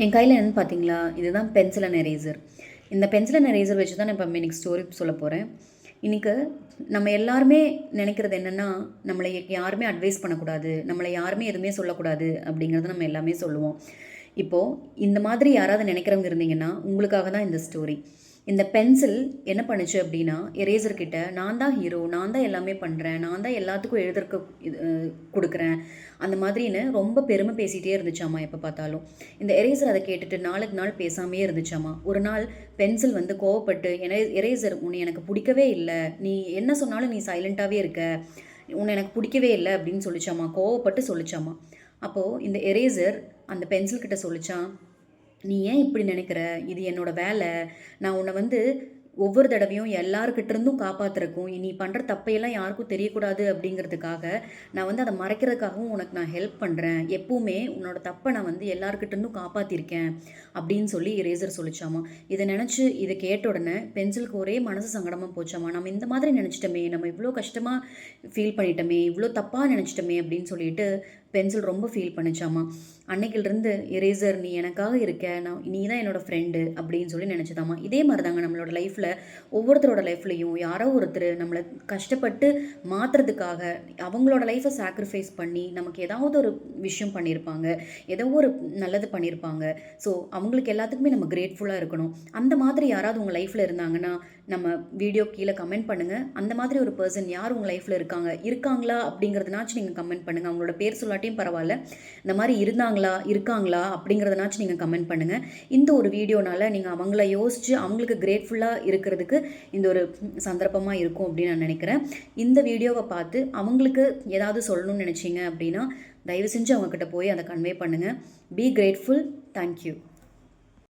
என் கையில் என்னென்னு பார்த்தீங்களா, இதுதான் பென்சில் அண்ட் எரேசர். இந்த பென்சில் அண்ட் எரேசர் வச்சு தான் நான் இப்போ இன்னைக்கு ஸ்டோரி சொல்ல போகிறேன். இன்றைக்கி நம்ம எல்லாருமே நினைக்கிறது என்னென்னா, நம்மளை யாருமே அட்வைஸ் பண்ணக்கூடாது, நம்மளை யாருமே எதுவுமே சொல்லக்கூடாது அப்படிங்கிறத நம்ம எல்லாமே சொல்லுவோம். இப்போது இந்த மாதிரி யாராவது நினைக்கிறவங்க இருந்தீங்கன்னா உங்களுக்காக தான் இந்த ஸ்டோரி. இந்த பென்சில் என்ன பண்ணுச்சு அப்படின்னா, எரேசர் கிட்ட நான் தான் ஹீரோ, நான் தான் எல்லாமே பண்ணுறேன், நான் தான் எல்லாத்துக்கும் எழுதுறக்கு இது கொடுக்குறேன், அந்த மாதிரின்னு ரொம்ப பெருமை பேசிகிட்டே இருந்துச்சாம்மா எப்போ பார்த்தாலும். இந்த எரேசர் அதை கேட்டுட்டு நாளுக்கு நாள் பேசாமையே இருந்துச்சாம்மா. ஒரு நாள் பென்சில் வந்து கோவப்பட்டு, எரேசர் உன்னை எனக்கு பிடிக்கவே இல்லை, நீ என்ன சொன்னாலும் நீ சைலண்ட்டாகவே இருக்க, உன்னை எனக்கு பிடிக்கவே இல்லை அப்படின்னு சொல்லிச்சாம்மா. கோவப்பட்டு சொல்லிச்சாம்மா. அப்போது இந்த எரேசர் அந்த பென்சில் கிட்ட சொல்லிச்சான், நீ ஏன் இப்படி நினைக்கிற, இது என்னோட வேலை, நான் உன்னை வந்து ஒவ்வொரு தடவையும் எல்லாருக்கிட்ட இருந்தும் காப்பாற்றுறக்கும், நீ பண்ணுற தப்பையெல்லாம் யாருக்கும் தெரியக்கூடாது அப்படிங்கிறதுக்காக நான் வந்து அதை மறைக்கிறதுக்காகவும் உனக்கு நான் ஹெல்ப் பண்ணுறேன், எப்பவுமே உன்னோட தப்பை நான் வந்து எல்லாருக்கிட்ட இருந்தும் காப்பாற்றிருக்கேன் அப்படின்னு சொல்லி எரேசர் சொல்லிச்சாமா. இதை நினச்சி இதை கேட்ட உடனே பென்சிலுக்கு ஒரே மனசு சங்கடமாக போச்சாமா. நம்ம இந்த மாதிரி நினச்சிட்டோமே, நம்ம இவ்வளோ கஷ்டமாக ஃபீல் பண்ணிட்டோமே, இவ்வளோ தப்பாக நினச்சிட்டோமே அப்படின்னு சொல்லிட்டு பென்சில் ரொம்ப ஃபீல் பண்ணிச்சாமா. அன்னைக்கிலிருந்து எரேசர் நீ எனக்காக இருக்க, நீ தான் என்னோடய ஃப்ரெண்டு அப்படின்னு சொல்லி நினச்சதாம்மா. இதே மாதிரி தாங்க நம்மளோட லைஃப்பில் ஒவ்வொருத்தரோட லைஃப்லையும் யாரோ ஒருத்தர் நம்மளை கஷ்டப்பட்டு மாற்றுறதுக்காக அவங்களோட லைஃப்பை சாக்ரிஃபைஸ் பண்ணி நமக்கு ஏதாவது ஒரு விஷயம் பண்ணியிருப்பாங்க, ஏதோ ஒரு நல்லது பண்ணியிருப்பாங்க. ஸோ அவங்களுக்கு எல்லாத்துக்குமே நம்ம கிரேட்ஃபுல்லாக இருக்கணும். அந்த மாதிரி யாராவது உங்கள் லைஃப்பில் இருந்தாங்கன்னா நம்ம வீடியோ கீழே கமெண்ட் பண்ணுங்கள். அந்த மாதிரி ஒரு பர்சன் யார் உங்கள் லைஃப்பில் இருக்காங்களா அப்படிங்கிறதுனாச்சும் நீங்கள் கமெண்ட் பண்ணுங்கள். அவங்களோட பேர் சொல்லாட்டியும் பரவாயில்ல, இந்த மாதிரி இருக்காங்களா அப்படிங்கிறதுனாச்சும் நீங்கள் கமெண்ட் பண்ணுங்கள். இந்த ஒரு வீடியோனால் நீங்கள் அவங்கள யோசித்து அவங்களுக்கு கிரேட்ஃபுல்லாக இருக்கிறதுக்கு இந்த ஒரு சந்தர்ப்பமாக இருக்கும் அப்படின்னு நான் நினைக்கிறேன். இந்த வீடியோவை பார்த்து அவங்களுக்கு ஏதாவது சொல்லணும்னு நினச்சிங்க அப்படின்னா தயவு செஞ்சு அவங்கக்கிட்ட போய் அதை கன்வே பண்ணுங்கள். Be grateful. தேங்க்யூ.